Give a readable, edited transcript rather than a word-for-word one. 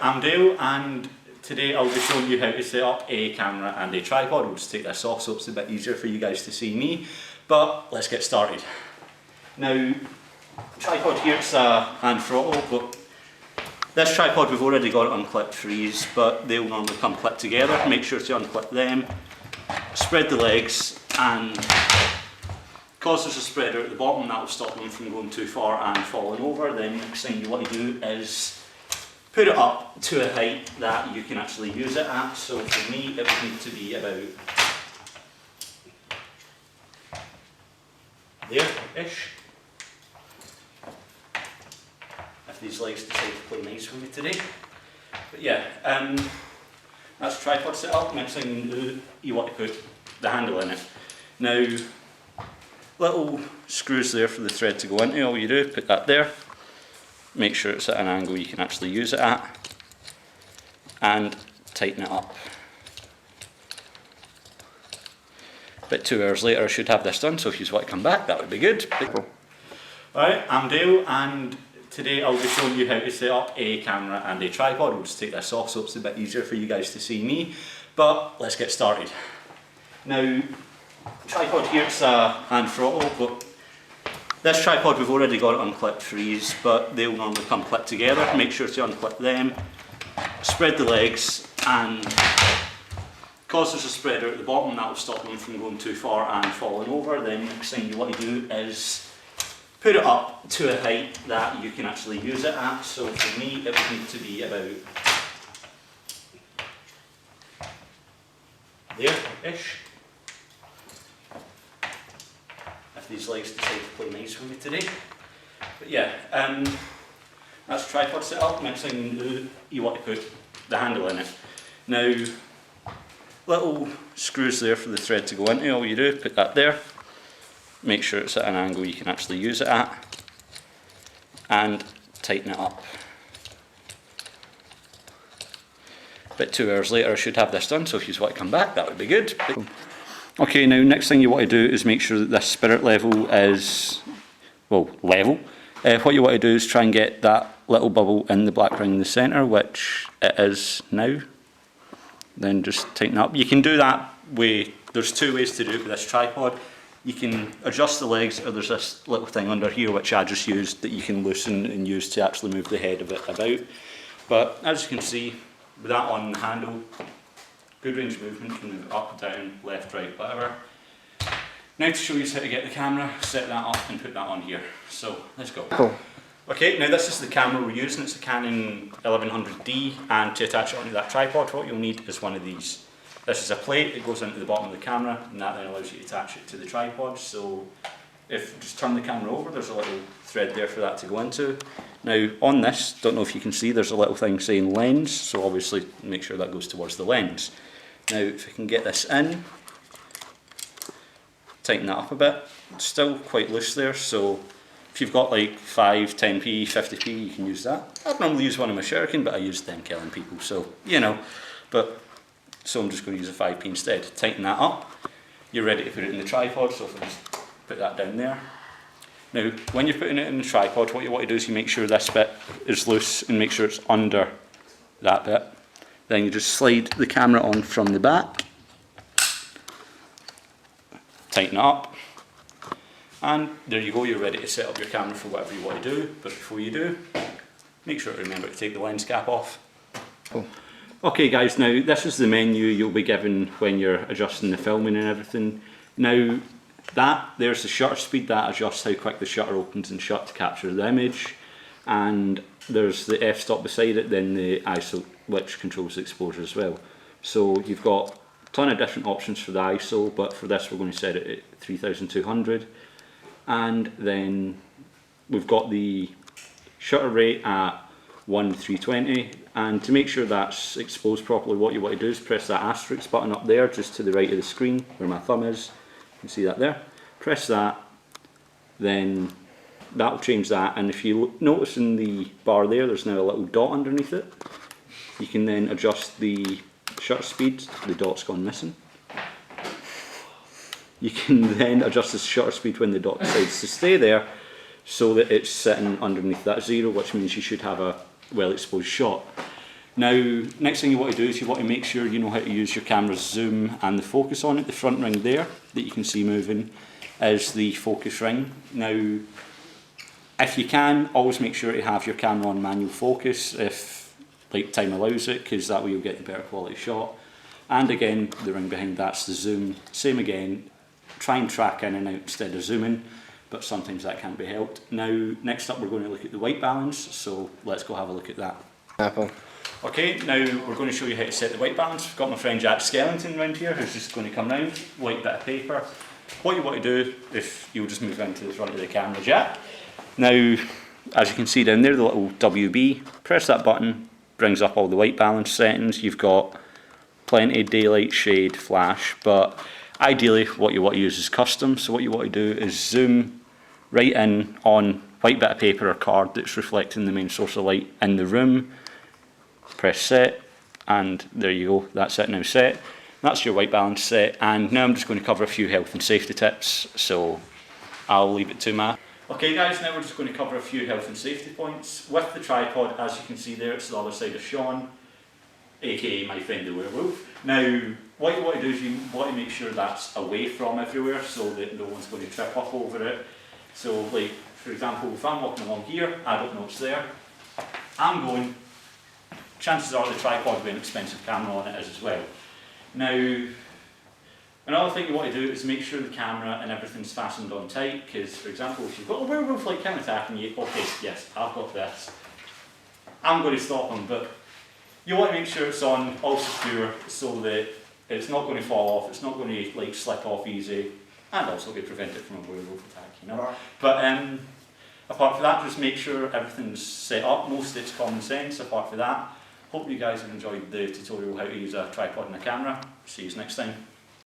I'm Dale, and today I'll be showing you how to set up a camera and a tripod. We'll just take this off so it's a bit easier for you guys to see me, but let's get started. Now, tripod here, it's a hand throttle, but this tripod we've already got it unclipped for ease, but they'll normally come clipped together. Make sure to unclip them, spread the legs, and because there's a spreader at the bottom, that will stop them from going too far and falling over. Then the next thing you want to do is put it up to a height that you can actually use it at. So for me, it would need to be about there-ish. If these legs decide to play nice with me today. But yeah, that's the tripod set up. Next thing you do, you want to put the handle in it. Now, little screws there for the thread to go into. All you do, put that there. Make sure it's at an angle you can actually use it at, and tighten it up. About 2 hours later I should have this done, so if you want to come back, that would be good. Alright, I'm Dale, and today I'll be showing you how to set up a camera and a tripod. We'll just take this off so it's a bit easier for you guys to see me, but let's get started. Now, tripod here, it's a hand throttle, but this tripod we've already got it unclipped for ease, but they'll normally come clipped together. Make sure to unclip them, spread the legs, and because there's a spreader at the bottom, that will stop them from going too far and falling over. Then the next thing you want to do is put it up to a height that you can actually use it at. So for me, it would need to be about there-ish. If these legs decide to play nice with me today. But yeah, that's the tripod set up. Next thing you do, you want to put the handle in it. Now, little screws there for the thread to go into. All you do, put that there. Make sure it's at an angle you can actually use it at, and tighten it up. About 2 hours later I should have this done, so if you want to come back, that would be good. Okay, now next thing you want to do is make sure that this spirit level is, well, level. What you want to do is try and get that little bubble in the black ring in the centre, which it is now. Then just tighten up. You can do that way, there's 2 ways to do it with this tripod. You can adjust the legs, or there's this little thing under here which I just used that you can loosen and use to actually move the head of it about. But as you can see, with that on the handle, good range of movement, you can move it up, down, left, right, whatever. Now to show you how to get the camera, set that up and put that on here. So, let's go. Cool. Okay, now this is the camera we're using. It's a Canon 1100D, and to attach it onto that tripod, what you'll need is one of these. This is a plate that goes into the bottom of the camera, and that then allows you to attach it to the tripod. So, if you just turn the camera over, there's a little thread there for that to go into. Now on this, don't know if you can see, there's a little thing saying lens, so obviously make sure that goes towards the lens. Now if I can get this in, tighten that up a bit. It's still quite loose there, so if you've got like 5, 10p, 50p, you can use that. I'd normally use one of my Shuriken, but I use them killing people, so you know. So I'm just going to use a 5p instead. Tighten that up. You're ready to put it in the tripod, so if I just put that down there. Now, when you're putting it in the tripod, what you want to do is you make sure this bit is loose and make sure it's under that bit. Then you just slide the camera on from the back, tighten it up, and there you go, you're ready to set up your camera for whatever you want to do. But before you do, make sure to remember to take the lens cap off. Cool. Okay guys, now this is the menu you'll be given when you're adjusting the filming and everything. Now, there's the shutter speed, that adjusts how quick the shutter opens and shuts to capture the image, and there's the f-stop beside it, then the ISO, which controls the exposure as well. So you've got a ton of different options for the ISO, but for this we're going to set it at 3200, and then we've got the shutter rate at 1:320, and to make sure that's exposed properly, what you want to do is press that asterisk button up there just to the right of the screen where my thumb is. You can see that there. Press that, then that will change that, and if you notice in the bar there's now a little dot underneath it. You can then adjust the shutter speed, the dot's gone missing. You can then adjust the shutter speed when the dot decides to stay there, so that it's sitting underneath that 0, which means you should have a well exposed shot. Now, next thing you want to do is you want to make sure you know how to use your camera's zoom and the focus on it. The front ring there that you can see moving is the focus ring. Now, if you can, always make sure to have your camera on manual focus if like time allows it, because that way you'll get the better quality shot. And again, the ring behind that's the zoom. Same again, try and track in and out instead of zooming, but sometimes that can't be helped. Now, next up we're going to look at the white balance, so let's go have a look at that. Apple. Okay, now we're going to show you how to set the white balance. We've got my friend Jack Skellington around here who's just going to come round, white bit of paper. What you want to do, if you'll just move into the front of the camera, Jack. Now, as you can see down there, the little WB, press that button, brings up all the white balance settings. You've got plenty of daylight, shade, flash, but ideally what you want to use is custom. So what you want to do is zoom right in on white bit of paper or card that's reflecting the main source of light in the room. Press set, and there you go, that's it now set. That's your white balance set, and now I'm just going to cover a few health and safety tips, so I'll leave it to Matt. Okay guys, now we're just going to cover a few health and safety points. With the tripod, as you can see there, it's the other side of Sean, aka my friend the werewolf. Now, what you want to do is you want to make sure that's away from everywhere so that no one's going to trip up over it. So like, for example, if I'm walking along here, I don't know it's there, I'm going, chances are the tripod will be an expensive camera on it as well. Now, another thing you want to do is make sure the camera and everything's fastened on tight, because for example, if you've got a werewolf like him attacking you, okay, yes, I've got this, I'm going to stop him, but you want to make sure it's on all secure so that it's not going to fall off, it's not going to like slip off easy, and also to prevent it from a werewolf attack, you know. Right. But apart from that, just make sure everything's set up. Most of it's common sense. Apart from that, hope you guys have enjoyed the tutorial how to use a tripod and a camera. See you next time.